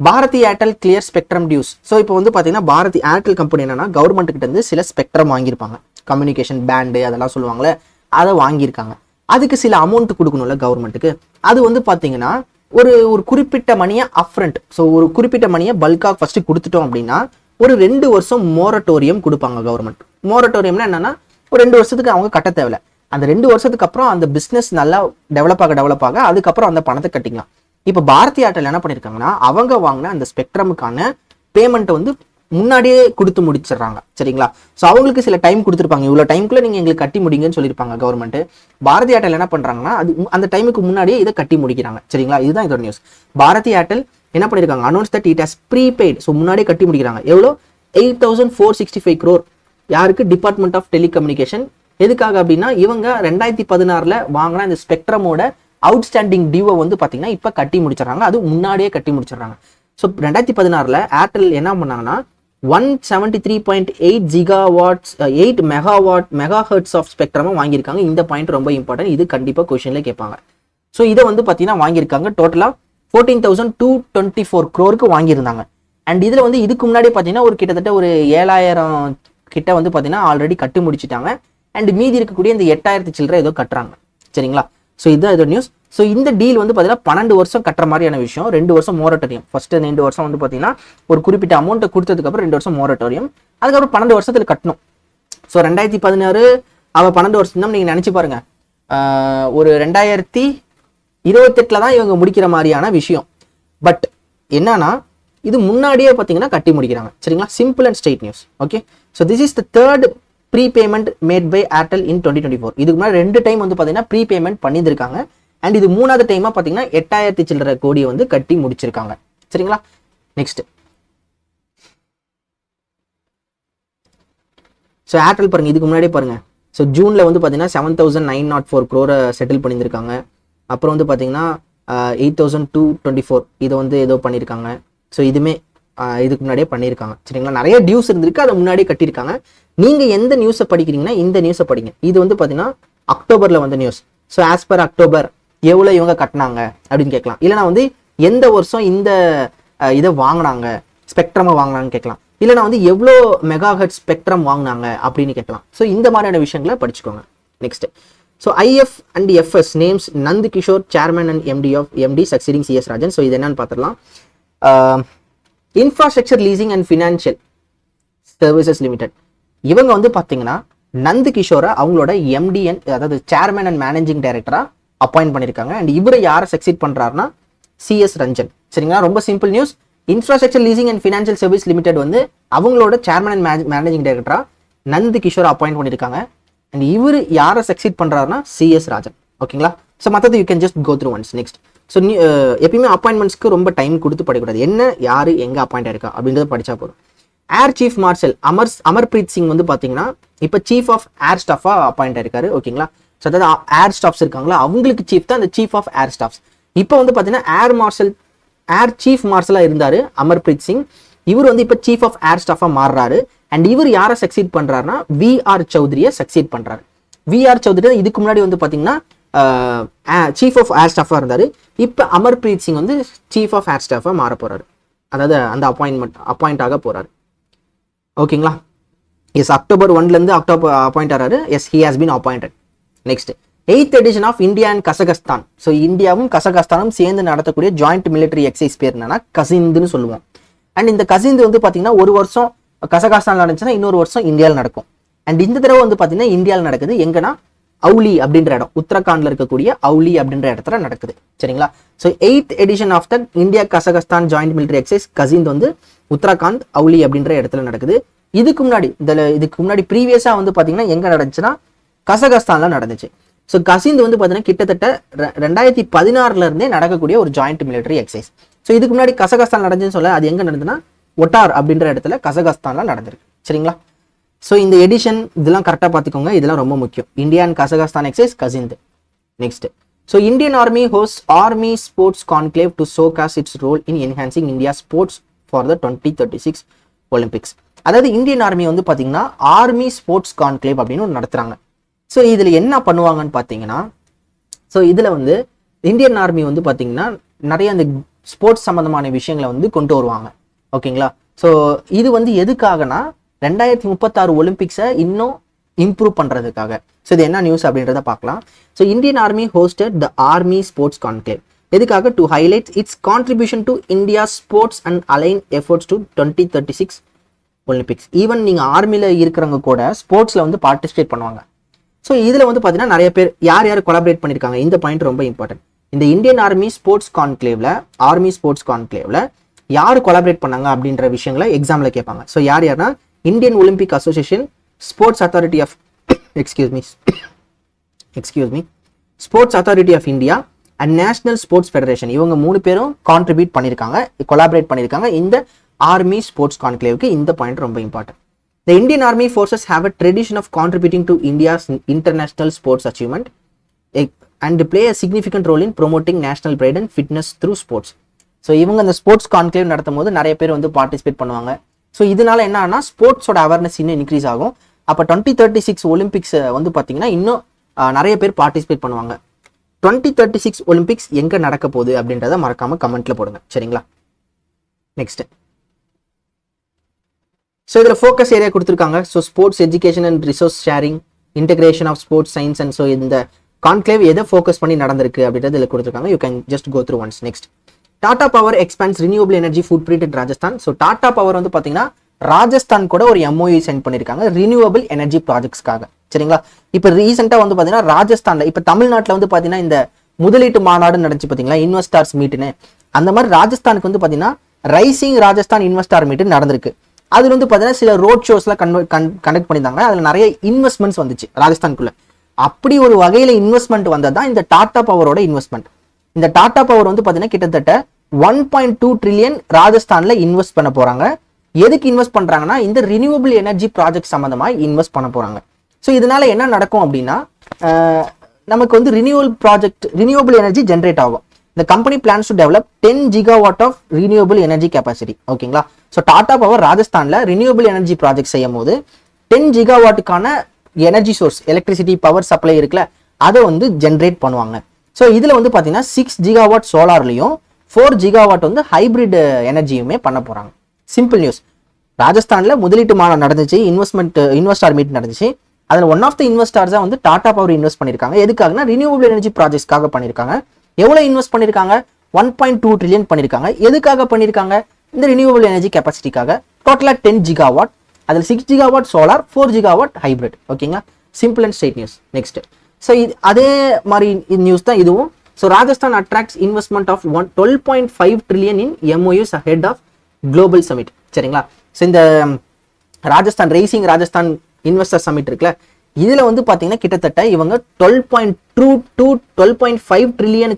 Bharti Airtel clear spectrum dues. So இப்போ வந்து பார்த்தீங்கன்னா பாரதி ஏர்டெல் கம்பெனி என்னன்னா கவர்மெண்ட் கிட்ட இருந்து சில ஸ்பெக்ட்ரம் வாங்கியிருப்பாங்க, கம்யூனிகேஷன் பேண்டு அதெல்லாம் சொல்லுவாங்களே, அதை வாங்கியிருக்காங்க. அதுக்கு சில அமௌண்ட் கொடுக்கணும்ல கவர்மெண்ட்டுக்கு. அது வந்து பார்த்தீங்கன்னா ஒரு குறிப்பிட்ட மணியை அப்ஃப்ரண்ட், ஸோ ஒரு குறிப்பிட்ட மணியை பல்காக ஃபர்ஸ்ட் கொடுத்துட்டோம் அப்படின்னா ஒரு 2 வருஷம் மோரட்டோரியம் கொடுப்பாங்க கவர்மெண்ட். மோரட்டோரியம்னா என்னன்னா ஒரு 2 வருஷத்துக்கு அவங்க கட்ட தேவையில்ல. அந்த 2 வருஷத்துக்கு அப்புறம் அந்த பிஸ்னஸ் நல்லா டெவலப் ஆக அதுக்கப்புறம் அந்த பணத்தை கட்டிக்கலாம். இப்போ பாரதி ஏர்டெல் என்ன பண்ணியிருக்காங்கன்னா அவங்க வாங்கின அந்த ஸ்பெக்ட்ரமுக்கான பேமெண்ட்டை வந்து முன்னாடியே கொடுத்து முடிச்சிடுறாங்க. சரிங்களா? ஸோ அவங்களுக்கு சில டைம் கொடுத்துருப்பாங்க, இவ்வளோ டைமுக்குள்ள நீங்கள் எங்களுக்கு கட்டி முடிங்கன்னு சொல்லியிருப்பாங்க கவர்மெண்ட். பாரதி ஏர்டெல் என்ன பண்ணுறாங்கன்னா அந்த டைமுக்கு முன்னாடியே இதை கட்டி முடிக்கிறாங்க. சரிங்களா? இதுதான் இதோட நியூஸ். பாரதி ஏர்டெல் என்ன பண்ணியிருக்காங்க, announce that it has prepaid. So முன்னாடியே கட்டி முடிக்கிறாங்க. எவ்வளோ? 8,465 crore. யாருக்கு? Department of telecommunication. எதுக்காக அப்படின்னா இவங்க 2016 வாங்கின இந்த ஸ்பெக்ட்ரமோட அவுட்ஸ்டாண்டிங் டியூவை வந்து பார்த்தீங்கன்னா இப்போ கட்டி முடிச்சிடறாங்க. அது முன்னாடியே கட்டி முடிச்சிடறாங்க. ஸோ 2016 ஏர்டெல் என்ன பண்ணாங்கன்னா 173.8 ஜிகாவாட்ஸ் 8 மெகாஹெர்ட்ஸ் ஆஃப் ஸ்பெக்ட்ரமா வாங்கியிருக்காங்க. இந்த பாயிண்ட் ரொம்ப இம்பார்ட்டன்ட், இது கண்டிப்பாக கொஸ்டின்ல கேட்பாங்க. ஸோ இதை வந்து பார்த்தீங்கன்னா வாங்கியிருக்காங்க. டோட்டலாக 14,224 crore வாங்கியிருந்தாங்க. அண்ட் இதில் வந்து இதுக்கு முன்னாடி பார்த்தீங்கன்னா ஒரு கிட்டத்தட்ட ஒரு 7,000 கிட்ட வந்து பார்த்தீங்கன்னா ஆல்ரெடி கட்டி முடிச்சிட்டாங்க. அண்ட் மீதி இருக்கக்கூடிய இந்த 8,000 சில்லறை ஏதோ கட்டுறாங்க. சரிங்களா? ஸோ இதுதான் இதோட நியூஸ். ஸோ இந்த டீல் வந்து பார்த்தீங்கன்னா 12 வருஷம் கட்டுற மாதிரியான விஷயம். 2 வருஷம் மோரட்டோரியம். ஃபர்ஸ்ட் 2 வருஷம் வந்து பார்த்தீங்கன்னா ஒரு குறிப்பிட்ட அமௌண்ட்டை கொடுத்ததுக்கப்புறம் 2 வருஷம் மோரட்டோரியம். அதுக்கப்புறம் 12 வருஷத்துல கட்டணும். ஸோ 2016 அவள் 12 வருஷம் தான் நீங்கள் நினச்சி பாருங்க. ஒரு 2028 தான் இவங்க முடிக்கிற மாதிரியான விஷயம். பட் என்னன்னா இது முன்னாடியே பார்த்தீங்கன்னா கட்டி முடிக்கிறாங்க. சரிங்களா? Simple and straight news. Okay. So this is the third prepayment made by Airtel in 2024. இதுக்கு முன்னாடி 2 டைம் வந்து பார்த்தீங்கன்னா ப்ரீபேமெண்ட் பண்ணியிருக்காங்க. அண்ட் இது 3வது டைமா பார்த்தீங்கன்னா 8,000 சில்லறை கோடியை வந்து கட்டி முடிச்சிருக்காங்க. சரிங்களா? நெக்ஸ்ட், ஸோ ஏர்டெல் பாருங்க, இதுக்கு முன்னாடியே பாருங்க. ஸோ ஜூனில் வந்து பார்த்தீங்கன்னா 7,904 crore செட்டில் பண்ணியிருக்காங்க. அப்புறம் வந்து பார்த்தீங்கன்னா 8,224 இதை வந்து ஏதோ பண்ணியிருக்காங்க. ஸோ இதுவுமே இதுக்கு முன்னாடியே பண்ணியிருக்காங்க. சரிங்களா? நிறைய டியூஸ் இருந்திருக்கு, அதை முன்னாடியே கட்டியிருக்காங்க. நீங்கள் எந்த நியூஸை படிக்கிறீங்கன்னா இந்த நியூஸை படிங்க. இது வந்து பார்த்தீங்கன்னா அக்டோபரில் வந்த news. So as per October எவ்வளோ இவங்க கட்டினாங்க அப்படின்னு கேட்கலாம். இல்லைனா வந்து எந்த வருஷம் இந்த இதை வாங்கினாங்க, ஸ்பெக்ட்ரமை வாங்கினாங்கன்னு கேட்கலாம். இல்லைனா வந்து எவ்வளோ மெகாஹெர்ட்ஸ் ஸ்பெக்ட்ரம் வாங்கினாங்க அப்படின்னு கேட்கலாம். ஸோ இந்த மாதிரியான விஷயங்களை படிச்சுக்கோங்க. Next, so IF and FS names Nand Kishore chairman and MD succeeding CS Rajan. So இது என்னன்னு பார்த்துடலாம். Infrastructure leasing and financial services limited, இவங்க வந்து பார்த்தீங்கன்னா நந்த் கிஷோரை அவங்களோட எம்டிஎன், அதாவது சேர்மன் அண்ட் மேனேஜிங் டைரக்டரா அப்பாயிண்ட் பண்ணியிருக்காங்க. அண்ட் இவரை யாரை சக்சீட் பண்றாருன்னா சிஎஸ் ரஞ்சன். சரிங்களா, ரொம்ப simple news. Infrastructure leasing and financial service limited வந்து அவங்களோட சேர்மன் அண்ட் மேனேஜிங் டைரக்டரா நந்த் கிஷோர் அப்பாயிண்ட் பண்ணியிருக்காங்க. அண்ட் இவர் யாரை சக்சீட் பண்றாருன்னா சிஎஸ் ராஜன். ஓகேங்களா, ஸோ மற்றது you can just go through once. Next, so எப்பயுமே அப்பாயின்மெண்ட்ஸ்க்கு ரொம்ப டைம் கொடுத்து படிக்கக்கூடாது. என்ன யாரு எங்க அப்பாயிண்ட் ஆயிருக்கா அப்படின்றத படிச்சா போதும். Air chief marshal Amarpreet Singh வந்து பாத்தீங்கன்னா இப்போ சீஃப் ஆஃப் ஏர் ஸ்டாஃபா அப்பாயிண்ட் ஆயிருக்காரு. ஓகேங்களா, ஸோ அதாவது ஏர் ஸ்டாஃப்ஸ் இருக்காங்களா அவங்களுக்கு சீஃப் தான் அந்த சீஃப் ஆஃப் ஏர் ஸ்டாஃப்ஸ். இப்போ வந்து பாத்தீங்கன்னா ஏர் சீஃப் மார்ஷலா இருந்தாரு அமர்பிரீத் சிங். இவர் வந்து இப்போ சீஃப் ஆஃப் ஏர் ஸ்டாஃபா மாறுறாரு. அண்ட் இவர் யாரை சக்சீட் பண்றாருன்னா விஆர் சௌத்ரியை சக்சீட் பண்றாரு. விஆர் சௌத்ரி இதுக்கு முன்னாடி வந்து பாத்தீங்கன்னா சீஃப் ஆஃப் ஏர் ஸ்டாஃபா இருந்தாரு. இப்போ அமர்பிரீத் சிங் வந்து சீஃப் ஆஃப் ஏர் ஸ்டாஃபா மாற போறாரு. அதாவது அந்த அப்பாயிண்ட் ஆக போறாரு. ஓகேங்களா, எஸ் அக்டோபர் 1 அக்டோபர் அப்பாயிண்ட் ஆறாரு. Yes, he has been appointed. Next, 8th edition of India and Kazakhstan. So இந்தியாவும் கசகஸ்தானும் சேர்ந்து நடத்தக்கூடிய ஜாயிண்ட் மிலிட்டரி எக்ஸசைஸ் பேர் என்னன்னா கசிந்துன்னு சொல்லுவோம். அண்ட் இந்த கசிந்து வந்து பார்த்தீங்கன்னா ஒரு வருஷம் கசகஸ்தான் நடந்துச்சுன்னா இன்னொரு வருஷம் இந்தியாவில் நடக்கும். அண்ட் இந்த தடவை வந்து பார்த்தீங்கன்னா இந்தியாவில் நடக்குது எங்கன்னா அவுலி அப்படின்ற இடம், உத்தரகாண்ட்ல இருக்கக்கூடிய அவுலி அப்படின்ற இடத்துல நடக்குது. சரிங்களா, so 8th edition of the India Kazakhstan joint military exercise Kazind வந்து உத்தரகாண்ட் அவுலி அப்படின்ற இடத்துல நடக்குது. இதுக்கு முன்னாடி ப்ரீவியஸா வந்து பாத்தீங்கன்னா எங்க நடந்துச்சுன்னா கசகஸ்தான்ல நடந்துச்சு. ஸோ கசிந்த் வந்து பாத்தீங்கன்னா கிட்டத்தட்ட 2016 இருந்தே நடக்கக்கூடிய ஒரு ஜாயிண்ட் மிலிட்டரி எக்ஸசைஸ். ஸோ இதுக்கு முன்னாடி கசகஸ்தான் நடந்துச்சுன்னு சொல்ல, அது எங்க நடந்ததுன்னா ஒட்டார் அப்படின்ற இடத்துல கசகஸ்தான்ல நடந்திருக்கு. சரிங்களா, ஸோ இந்த எடிஷன் இதெல்லாம் கரெக்டாக பார்த்துக்கோங்க, இதெல்லாம் ரொம்ப முக்கியம். India and Kazakhstan exercise Kazind. Next, so Indian army host army sports conclave to showcase its role in enhancing India sports for the 2036 Olympics. அதாவது இந்தியன் ஆர்மி வந்து பார்த்தீங்கன்னா ஆர்மி ஸ்போர்ட்ஸ் கான்க்ளேவ் அப்படின்னு ஒன்று நடத்துறாங்க. ஸோ இதில் என்ன பண்ணுவாங்கன்னு பார்த்தீங்கன்னா, ஸோ இதில் வந்து இந்தியன் ஆர்மி வந்து பார்த்தீங்கன்னா நிறைய அந்த ஸ்போர்ட்ஸ் சம்மந்தமான விஷயங்களை வந்து கொண்டு வருவாங்க. ஓகேங்களா, ஸோ இது வந்து எதுக்காகனா 2036 ஒலிம்பிக்ஸை இன்னும் இம்ப்ரூவ் பண்றதுக்காக. ஸோ இது என்ன நியூஸ் அப்படின்றத பார்க்கலாம். So Indian army hosted the army sports conclave. எதுக்காக? To highlight its contribution to India sports and align efforts to 2036 Olympics. Even நீங்க ஆர்மியில இருக்கிறவங்க கூட ஸ்போர்ட்ஸ்ல வந்து பார்ட்டிசிபேட் பண்ணுவாங்க. ஸோ இதுல வந்து பாத்தீங்கன்னா நிறைய பேர் யார் கொலாபரேட் பண்ணிருக்காங்க, இந்த பாயிண்ட் ரொம்ப இம்பார்ட்டன்ட். இந்த இந்தியன் ஆர்மி ஸ்போர்ட்ஸ் கான்க்ளேவ்ல யார் கொலாபரேட் பண்ணாங்க அப்படின்ற விஷயங்களை எக்ஸாம்ல கேட்பாங்க. ஸோ யாருன்னா Indian Olympic association, sports authority of sports authority of India and national sports federation. இவங்க 3 பேரும் கான்ட்ரிபியூட் பண்ணியிருக்காங்க, கொலாபரேட் பண்ணியிருக்காங்க இந்த ஆர்மி ஸ்போர்ட்ஸ் கான்க்ளேவுக்கு. இந்த பாயிண்ட் ரொம்ப important. The Indian Army forces have a tradition of contributing to India's international sports achievement and play a significant role in promoting national pride and fitness through sports. So இவங்க இந்த sports conclave நடத்தும் போது நிறைய பேர் வந்து participate பண்ணுவாங்க. So இதனால என்னன்னா ஸ்போர்ட்ஸோட அவேர்னஸ் இன்னும் இன்க்ரீஸ் ஆகும். அப்போ 2036 ஒலிம்பிக்ஸ் வந்து பார்த்தீங்கன்னா இன்னும் நிறைய பேர் பார்ட்டிசிபேட் பண்ணுவாங்க. 2036 ஒலிம்பிக்ஸ் எங்க நடக்க போகுது அப்படின்றத மறக்காம கமெண்ட்ல போடுங்க. சரிங்களா, நெக்ஸ்ட். ஸோ இதில் ஃபோக்கஸ் ஏரியா கொடுத்துருக்காங்க. So sports education and resource sharing, integration of sports science and so இந்த கான்க்ளேவ் எதை ஃபோக்கஸ் பண்ணி நடந்திருக்கு அப்படின்றது இதில் கொடுத்துருக்காங்க. You can just go through once. Next, Tata power expands renewable energy footprint in Rajasthan. So Tata power வந்து பார்த்தீங்கன்னா ராஜஸ்தான் கூட ஒரு MOU சென்ட் பண்ணியிருக்காங்க ரினியூவபிள் எனர்ஜி ப்ராஜெக்ட்ஸ்க்காக. சரிங்களா, இப்போ ரீசெண்டாக வந்து பார்த்தீங்கன்னா ராஜஸ்தான்ல, இப்போ தமிழ்நாட்டில் வந்து பார்த்தீங்கன்னா இந்த முதலீட்டு மாநாடு நடந்துச்சு பார்த்தீங்களா, இன்வெஸ்டார்ஸ் மீட்டுன்னு. அந்த மாதிரி ராஜஸ்தானுக்கு வந்து பார்த்தீங்கன்னா ரைசிங் ராஜஸ்தான் இன்வெஸ்டார் மீட்டு நடந்திருக்கு. அதுல வந்து பார்த்தீங்கன்னா சில ரோட் ஷோஸ்ல கண்டக்ட் பண்ணியிருந்தாங்க. அதுல நிறைய இன்வெஸ்ட்மெண்ட்ஸ் வந்துச்சு ராஜஸ்தானுக்குள்ள. அப்படி ஒரு வகையில இன்வெஸ்ட்மெண்ட் வந்ததுதான் இந்த டாடா பவரோட இன்வெஸ்ட்மெண்ட். இந்த டாடா பவர் வந்து பார்த்தீங்கன்னா கிட்டத்தட்ட 1.2 ட்ரில்லியன் ராஜஸ்தான்ல இன்வெஸ்ட் பண்ண போறாங்க. எதுக்கு இன்வெஸ்ட் பண்றாங்கன்னா இந்த ரினியூவபிள் எனர்ஜி ப்ராஜெக்ட் சம்பந்தமா இன்வெஸ்ட் பண்ண போறாங்க. ஸோ இதனால என்ன நடக்கும் அப்படின்னா நமக்கு வந்து ரினியூவபிள் எனர்ஜி ஜென்ரேட் ஆகும். The company plans to develop 10 gigawatt of renewable energy capacity. ஓகேங்களா, ஸோ டாடா பவர் ராஜஸ்தான்ல ரினியூவபிள் எனர்ஜி ப்ராஜெக்ட் செய்யும் போது 10 ஜிகாவாட்டுக்கான energy source, electricity power supply இருக்குல்ல, அதை வந்து ஜென்ரேட் பண்ணுவாங்க. ஸோ இதுல வந்து பாத்தீங்கன்னா 6 ஜிகாவாட் சோலார்லையும் 4 ஜிகாவாட் வந்து ஹைபிரிட் எனர்ஜியுமே பண்ண போறாங்க. Simple news. ராஜஸ்தான்ல முதலீட்டு மாநாடு நடந்துச்சு, இன்வெஸ்டார் மீட் நடந்துச்சு. அதுல ஒன் ஆஃப் த இன்வெஸ்டார்ஸா வந்து டாடா பவர் இன்வெஸ்ட் பண்ணிருக்காங்க. எதுக்காகனா ரினியூவபிள் எனர்ஜி ப்ராஜெக்ட்ஸ்க்காக பண்ணிருக்காங்க. எவ்வளவு இன்வெஸ்ட் பண்ணிருக்காங்க? 1.2 ட்ரில்லியன் பண்ணிருக்காங்க. எதுக்காக பண்ணிருக்காங்க? இந்த ரினியூவபிள் எனர்ஜி கெப்பாசிட்டிக்காக டோட்டலாக 10 ஜிகாவாட், அதில் 6 ஜிகாவாட் சோலார், 4 ஜிகாவாட் ஹைப்ரிட். ஓகேங்களா, simple and straight news. Next, so அதே மாதிரி நியூஸ் தான் இதுவும். So Rajasthan attracts investment of 12.5 trillion in MOUs ahead of global summit. சரிங்களா, ஸோ இந்த Rajasthan rising Rajasthan investor summit இருக்குல்ல, இதுல வந்து பாத்தீங்கன்னா கிட்டத்தட்ட இவங்க 12.2 to 12.5 trillion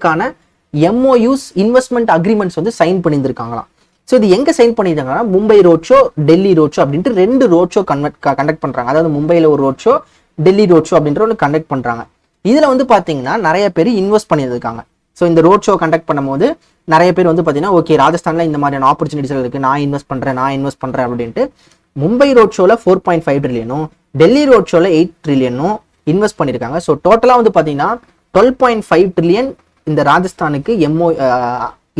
MOUs investment agreements வந்து சைன் பண்ணியிருக்காங்களாம். ஸோ இது எங்க சைன் பண்ணியிருக்காங்கன்னா Mumbai road show, Delhi road show அப்படின்ட்டு 2 ரோட் ஷோ கண்டக்ட் பண்றாங்க. அதாவது மும்பையில் ஒரு road show, Delhi road show அப்படின்ற ஒன்று கண்டக்ட் பண்றாங்க. இதுல வந்து பாத்தீங்கன்னா நிறைய பேர் இன்வெஸ்ட் பண்ணியிருக்காங்க. ஸோ இந்த ரோட் ஷோ கண்டக்ட் பண்ணும்போது நிறைய பேர் வந்து பாத்தீங்கன்னா ஓகே ராஜஸ்தான்ல இந்த மாதிரியான ஆப்பர்ச்சுனிட்டிஸ் இருக்கு, நான் இன்வெஸ்ட் பண்றேன் அப்படின்ட்டு மும்பை ரோட் ஷோல 4.5 trillion, டெல்லி ரோட் ஷோல 8 trillion இன்வெஸ்ட் பண்ணியிருக்காங்க. ஸோ டோட்டலா வந்து பாத்தீங்கன்னா 12.5 trillion இந்த ராஜஸ்தானுக்கு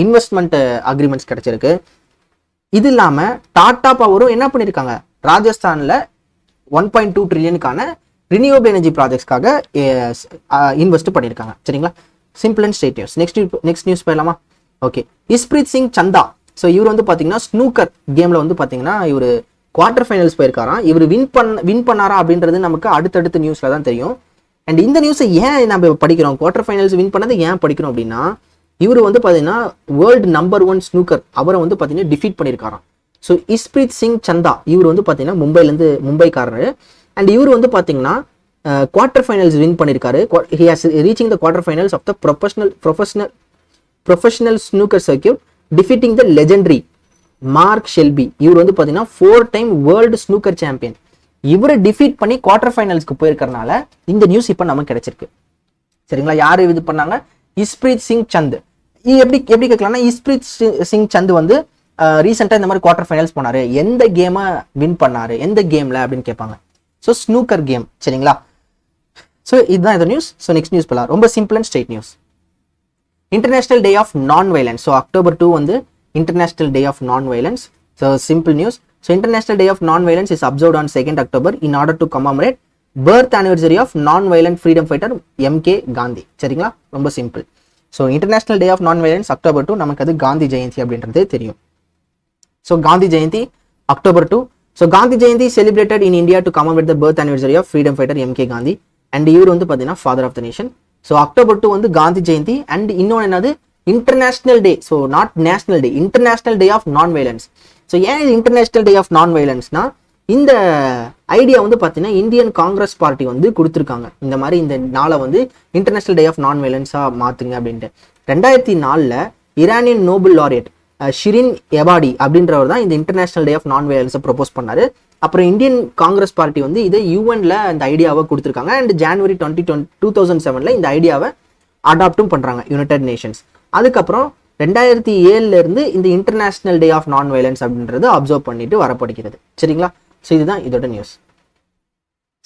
இன்வெஸ்ட்மெண்ட் அக்ரிமெண்ட்ஸ் கிடைச்சிருக்கு. இது இல்லாம டாடா பவரும் என்ன பண்ணிருக்காங்க, ராஜஸ்தான்ல 1.2 trillion ரினியூவபிள் எனர்ஜி ப்ராஜெக்ட்ஸ்க்காக இன்வெஸ்ட் பண்ணியிருக்காங்க. சரிங்களா, simple and straight news. Next news போயிடலாமா? ஓகே, இஸ்பிரித் சிங் சந்தா. ஸோ இவர் வந்து பாத்தீங்கன்னா ஸ்னூக்கர் கேம்ல வந்து பாத்தீங்கன்னா இவர் குவார்டர் ஃபைனல்ஸ் போயிருக்காராம். இவர் வின் பண்ணாரா அப்படின்றது நமக்கு அடுத்தடுத்த நியூஸ்ல தான் தெரியும். அண்ட் இந்த நியூஸை ஏன் நம்ம படிக்கிறோம், குவார்டர் ஃபைனல்ஸ் வின் பண்ணதை ஏன் படிக்கிறோம் அப்படின்னா, இவர் வந்து பாத்தீங்கன்னா வேர்ல்டு நம்பர் 1 ஸ்னூக்கர் அவரை வந்து பாத்தீங்கன்னா டிஃபீட் பண்ணியிருக்காராம். ஸோ இஸ்பிரித் சிங் சந்தா இவர் வந்து பாத்தீங்கன்னா மும்பைக்காரரு. அண்ட் இவர் வந்து பாத்தீங்கன்னா குவார்டர் ஃபைனல்ஸ் வின் பண்ணியிருக்காரு. He has reaching the quarter finals of the professional snooker circuit defeating the legendary Mark Selby. இவர் வந்து பாத்தீங்கன்னா 4 time வேர்ல்டு ஸ்னூக்கர் சாம்பியன். இவரை டிஃபீட் பண்ணி குவார்டர் ஃபைனல்ஸ்க்கு போயிருக்கறனால இந்த நியூஸ் இப்போ நமக்கு கிடைச்சிருக்கு. சரிங்களா, யாரு இது பண்ணாங்க, இஸ்பிரித் சிங் சந்த். எப்படி கேட்கலாம்னா, இஸ்பிரித் சிங் சந்த் வந்து ரீசெண்டா இந்த மாதிரி குவார்டர் ஃபைனல்ஸ் போனாரு, எந்த கேமை வின் பண்ணாரு, எந்த கேம்ல அப்படின்னு கேட்பாங்க. So snooker game. சரிங்களா, ஸோ இதுதான் இந்த நியூஸ். ஸோ நெக்ஸ்ட் நியூஸ் போகலாம். ரொம்ப simple and straight news. International day of non violence. So October 2 வந்து international day of non violence. So simple news. So international day of non violence is observed on 2nd October in order to commemorate birth anniversary of non-violent freedom fighter MK Gandhi. சரிங்களா, ரொம்ப சிம்பிள். So international day of non violence October 2, நமக்கு அது காந்தி ஜெயந்தி அப்படின்றது தெரியும். So Gandhi Jayanti October 2. So Gandhi Jayanti celebrated in India to commemorate the birth anniversary of freedom fighter MK Gandhi. And இவர் வந்து பார்த்தீங்கன்னா father of the nation. So October 2 வந்து காந்தி ஜெயந்தி. அண்ட் இன்னொன்று என்னது, international day. So not national day, international day of non violence. So ஏன் இது international day of நான் வயலன்ஸ்னா, இந்த ஐடியா வந்து பார்த்தீங்கன்னா இந்தியன் காங்கிரஸ் பார்ட்டி வந்து கொடுத்துருக்காங்க. இந்த மாதிரி இந்த நாளை வந்து இன்டர்நேஷனல் டே ஆஃப் நான் வயலன்ஸாக மாற்றுங்க அப்படின்ட்டு. 2004 ஈரானியன் நோபல் லாரியட் ஷிரின் எபாடி அப்படின்றவர் தான் இந்த இன்டர்நேஷனல் டே ஆஃப் நான் வயலன்ஸை ப்ரொபோஸ் பண்ணாரு. அப்புறம் இந்தியன் காங்கிரஸ் பார்ட்டி வந்து இதை யூஎன்ல இந்த ஐடியாவை கொடுத்துருக்காங்க. அண்ட் January 2007 இந்த ஐடியாவை அடாப்டும் பண்றாங்க யுனைடெட் நேஷன்ஸ். அதுக்கப்புறம் 2007 இருந்து இந்த international day of non violence அப்படின்றது அப்சர்வ் பண்ணிட்டு வரப்படுகிறது. சரிங்களா, ஸோ இதுதான் இதோட நியூஸ்.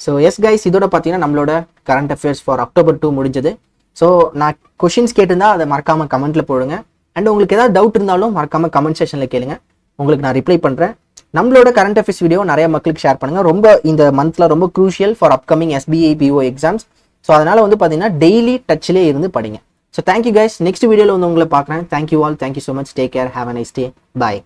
ஸோ எஸ் கைஸ், இதோட பார்த்தீங்கன்னா நம்மளோட கரண்ட் அஃபேர்ஸ் ஃபார் October 2 முடிஞ்சது. ஸோ நான் கொஷின்ஸ் கேட்டிருந்தா அதை மறக்காம கமெண்ட்ல போடுங்க. அண்ட் உங்களுக்கு ஏதாவது டவுட் இருந்தாலும் மறக்காம கமெண்ட் செக்ஷன்ல கேளுங்க, உங்களுக்கு நான் ரிப்ளை பண்றேன். நம்மளோட கரண்ட் அஃபேர்ஸ் வீடியோ நிறைய மக்களுக்கு ஷேர் பண்ணுங்க. ரொம்ப இந்த மந்த்ல ரொம்ப crucial for upcoming SBI PO exams. So அதனால வந்து பார்த்தீங்கன்னா டெய்லி டச்லேயே இருந்து படிங்க. ஸோ தேங்க்யூ கைஸ், நெக்ஸ்ட் வீடியோவில் வந்து உங்களை பார்க்குறேன். Thank you all, thank you so much, take care, have a nice day, bye.